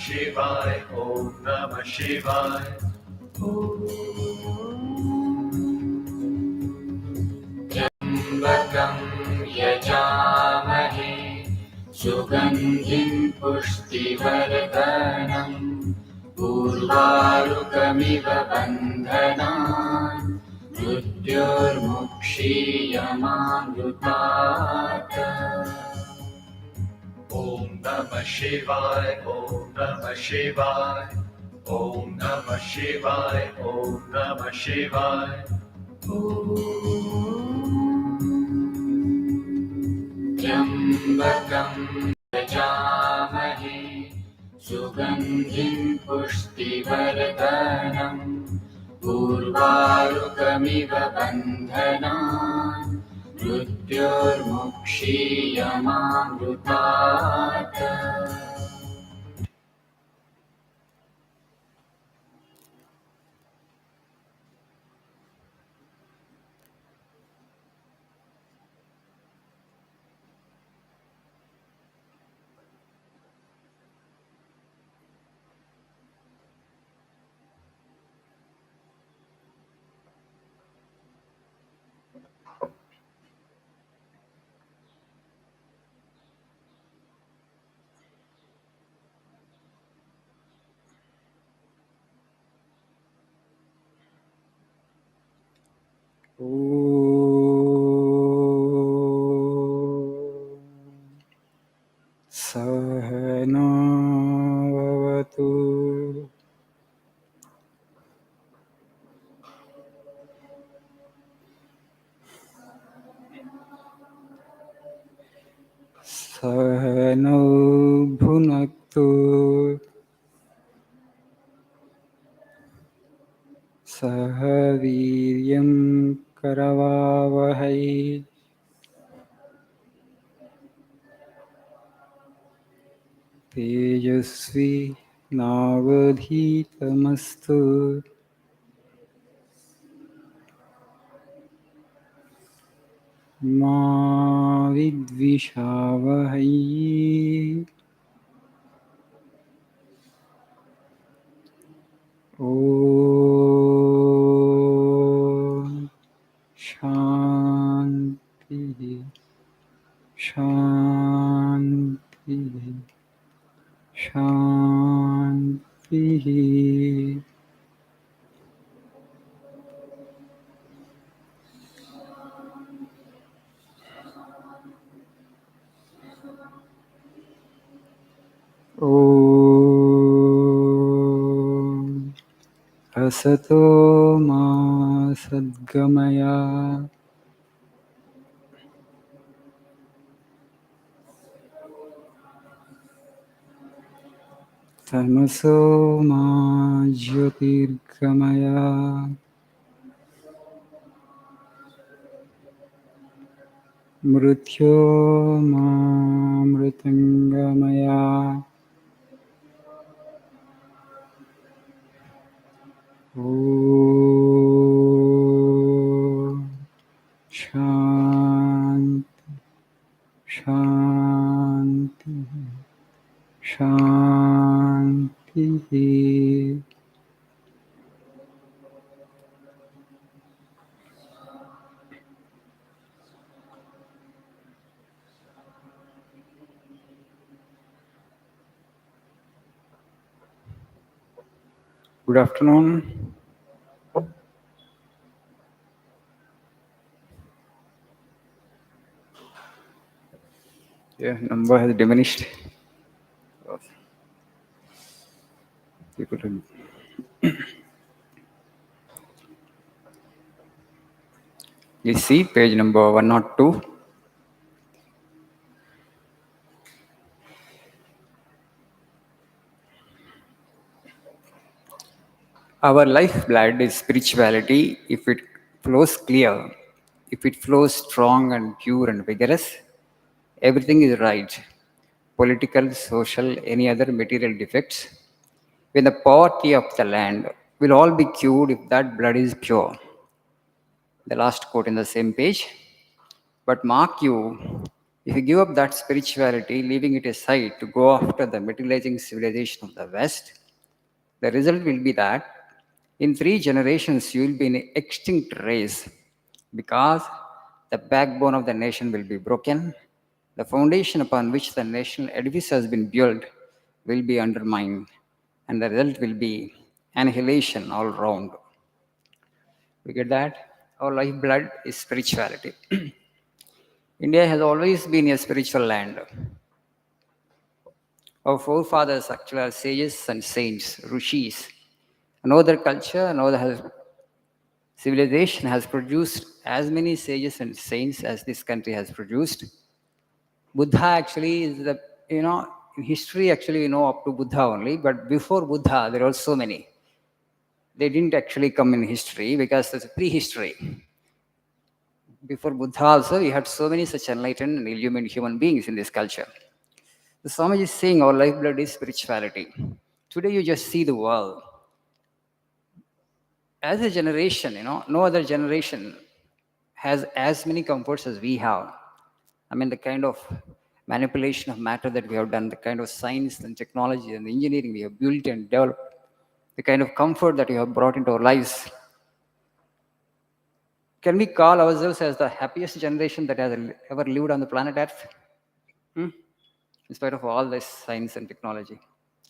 Shivaya, Om Namah Shivaya. Jambakam yajamahe sugandhim pushtivardhanam urvarukamiva bandhanan mrityurmukshiyamamrutat. Om Namah Shivaya, Om Namah Shivaya, Om Namah Shivaya, Om Namah Shivaya. Jambakam yajamahe sugandhim pushtivardhanam urvarukamiva bandhanan mrityurmukshiyamamrutat. Sahana vavatu sahana bhunaktu sahaviryam karavavahai tejasvi navadhitamastu ma vidvishavahai. Om Shanti Shanti Shanti. Om Asato Ma Sadgamaya Tamaso Ma Jyotirgamaya Mrityo Ma Mritangamaya. Om Shanti Shanti Shanti. Good afternoon. Yeah, number has diminished. People will- Please see page number 102. Our lifeblood is spirituality. If it flows clear, if it flows strong and pure and vigorous, everything is right. Political, social, any other material defects. When the poverty of the land will all be cured if that blood is pure. The last quote in the same page. But mark you, If you give up that spirituality, leaving it aside to go after the materializing civilization of the West, the result will be that in 3 generations you will be in an extinct race because the backbone of the nation will be broken. The foundation upon which the national edifice has been built will be undermined, and the result will be annihilation all round. We get that? Our lifeblood is spirituality. India has always been a spiritual land. Our forefathers actually are sages and saints, rishis. No other culture, no other civilization has produced as many sages and saints as this country has produced. Buddha actually is in history actually we know up to Buddha only, but before Buddha there are so many. They didn't actually come in history because there's a prehistory. Before Buddha also, we had so many such enlightened and illumined human beings in this culture. The Swamiji is saying our lifeblood is spirituality. Today you just see the world. As a generation, no other generation has as many comforts as we have. I mean, the kind of manipulation of matter that we have done, the kind of science and technology and engineering we have built and developed, the kind of comfort that we have brought into our lives. Can we call ourselves as the happiest generation that has ever lived on the planet Earth? In spite of all this science and technology.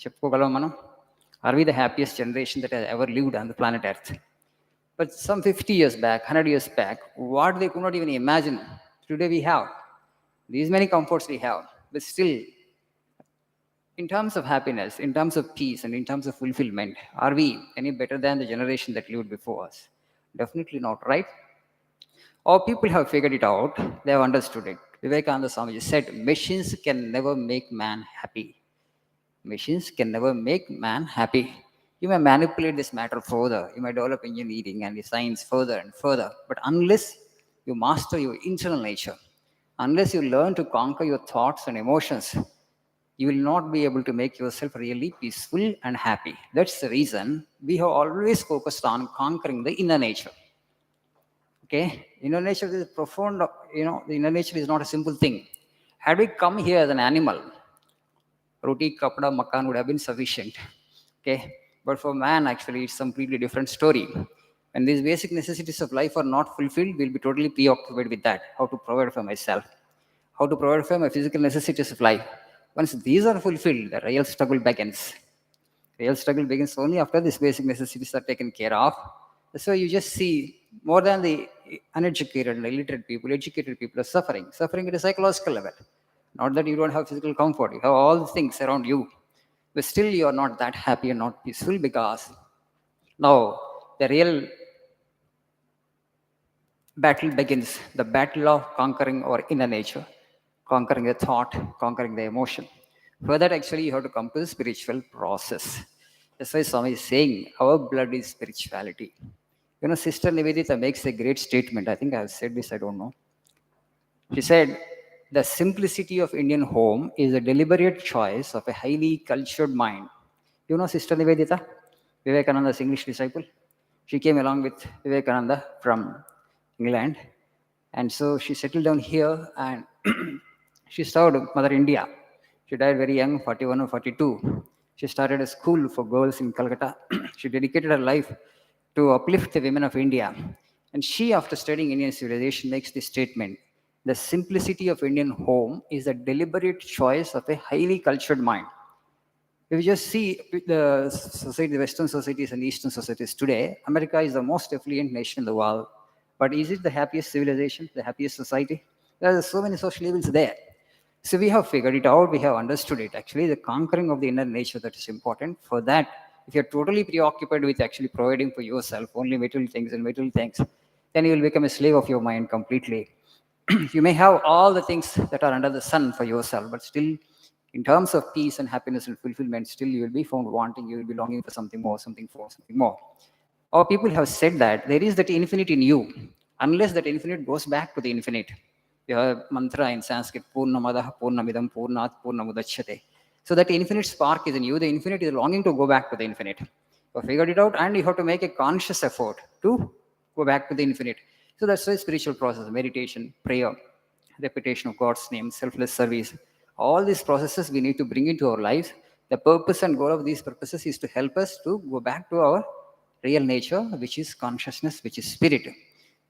చెప్పుకోగలం మనం? Are we the happiest generation that has ever lived on the planet Earth? But some 50 years back, 100 years back, what they could not even imagine, today we have. These many comforts we have. But still, in terms of happiness, in terms of peace, and in terms of fulfillment, are we any better than the generation that lived before us? Definitely not, right? Our people have figured it out. They have understood it. Vivekananda Swamiji said, machines can never make man happy. Machines can never make man happy. You may manipulate this matter further. You may develop engineering and science further and further. But unless you master your internal nature, unless you learn to conquer your thoughts and emotions, you will not be able to make yourself really peaceful and happy. That's the reason we have always focused on conquering the inner nature. Okay, inner nature is profound. The inner nature is not a simple thing. Had we come here as an animal, roti, kapda, makan would have been sufficient. Okay, but for man, actually, it's a completely different story. When these basic necessities of life are not fulfilled, we'll be totally preoccupied with that. How to provide for myself, how to provide for my physical necessities of life. Once these are fulfilled, the real struggle begins. Real struggle begins only after these basic necessities are taken care of. So you just see more than the uneducated and illiterate people, educated people are suffering at a psychological level. Not that you don't have physical comfort, you have all the things around you, but still you are not that happy and not peaceful because now the real battle begins, the battle of conquering our inner nature, conquering the thought, conquering the emotion. For that, actually, you have to come to the spiritual process. That's why Swami is saying our blood is spirituality. Sister Nivedita makes a great statement. I think I have said this, I don't know. She said, the simplicity of Indian home is a deliberate choice of a highly cultured mind. You know Sister Nivedita, Vivekananda's English disciple? She came along with Vivekananda from England. And so she settled down here and she served Mother India. She died very young, 41 or 42. She started a school for girls in Calcutta. She dedicated her life to uplift the women of India. And she, after studying Indian civilization, makes this statement: the simplicity of Indian home is a deliberate choice of a highly cultured mind. If you just see the society, the Western societies and Eastern societies today, America is the most affluent nation in the world. But is it the happiest civilization, the happiest society? There are so many social evils there. So we have figured it out, we have understood it. Actually, the conquering of the inner nature that is important. For that, if you're totally preoccupied with actually providing for yourself only material things, then you will become a slave of your mind completely. You may have all the things that are under the sun for yourself, but still, in terms of peace and happiness and fulfillment, still you will be found wanting, you will be longing for something more, something more. Our people have said that there is that infinite in you, unless that infinite goes back to the infinite. You have mantra in Sanskrit, Purnamadaha, Purnamidam, Purnat, Purnamudachyate. So that infinite spark is in you. The infinite is longing to go back to the infinite. You have figured it out, and you have to make a conscious effort to go back to the infinite. So that's a spiritual process, meditation, prayer, repetition of God's name, selfless service. All these processes we need to bring into our lives. The purpose and goal of these purposes is to help us to go back to our real nature, which is consciousness, which is spirit.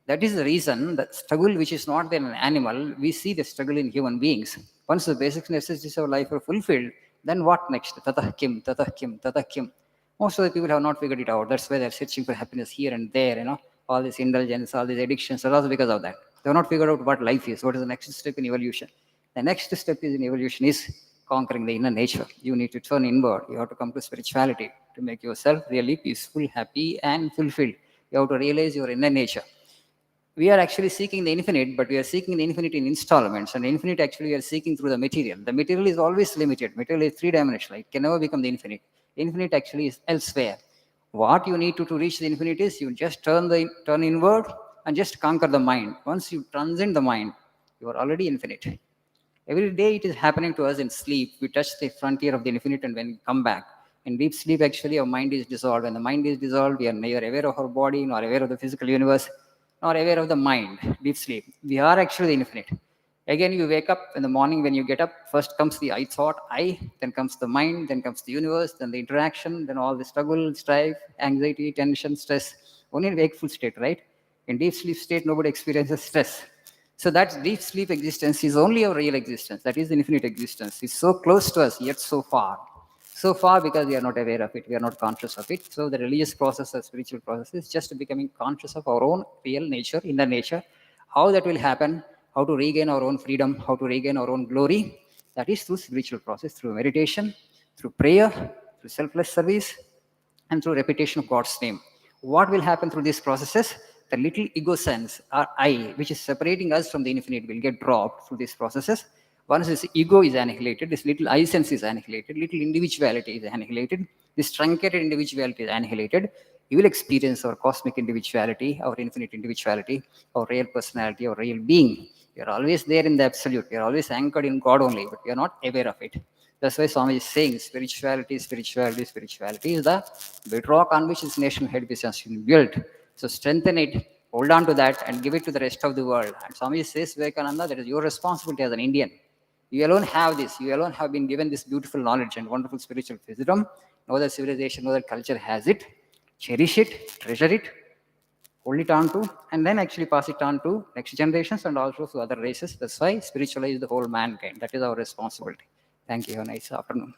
That is the reason that struggle, which is not there in an animal, we see the struggle in human beings. Once the basic necessities of life are fulfilled, then what next? Tatah kim, tatah kim, tatah kim. Most of the people have not figured it out. That's why they're searching for happiness here and there, all this indulgence, all these addictions are also because of that. They have not figured out what life is, what is the next step in evolution. The next step is in evolution is conquering the inner nature. You need to turn inward. You have to come to spirituality to make yourself really peaceful, happy, and fulfilled. You have to realize your inner nature. We are actually seeking the infinite, but we are seeking the infinite in installments. And infinite actually we are seeking through the material. The material is always limited. Material is three-dimensional. It can never become the infinite. Infinite actually is elsewhere. What you need to reach the infinite is you just turn inward and just conquer the mind. Once you transcend the mind, you are already infinite. Every day it is happening to us in sleep. We touch the frontier of the infinite, and when we come back, in deep sleep, actually, our mind is dissolved. When the mind is dissolved, we are neither aware of our body, nor aware of the physical universe, nor aware of the mind. Deep sleep. We are actually the infinite. Again, you wake up in the morning. When you get up, first comes the I thought, I, then comes the mind, then comes the universe, then the interaction, then all the struggle, strife, anxiety, tension, stress. Only in wakeful state, right? In deep sleep state, nobody experiences stress. So that deep sleep existence is only our real existence. That is the infinite existence. It's so close to us, yet so far. So far because we are not aware of it, we are not conscious of it. So the religious process or spiritual process is just becoming conscious of our own real nature, inner nature. How that will happen, how to regain our own freedom, how to regain our own glory, that is through spiritual process, through meditation, through prayer, through selfless service, and through repetition of God's name. What will happen through these processes? The little ego sense, or I, which is separating us from the infinite, will get dropped through these processes. Once this ego is annihilated, this little I sense is annihilated, little individuality is annihilated, this truncated individuality is annihilated, you will experience our cosmic individuality, our infinite individuality, our real personality, our real being. We are always there in the absolute. We are always anchored in God only, but we are not aware of it. That's why Swami is saying spirituality, spirituality, spirituality is the bedrock on which this nation had been built. So strengthen it, hold on to that, and give it to the rest of the world. And Swami says, Vivekananda, that is your responsibility as an Indian. You alone have this. You alone have been given this beautiful knowledge and wonderful spiritual wisdom. No other civilization, no other culture has it. Cherish it, treasure it, hold it on to, and then actually pass it on to next generations and also to other races. That's why spiritualize the whole mankind. That is our responsibility. Thank you. Have a nice afternoon.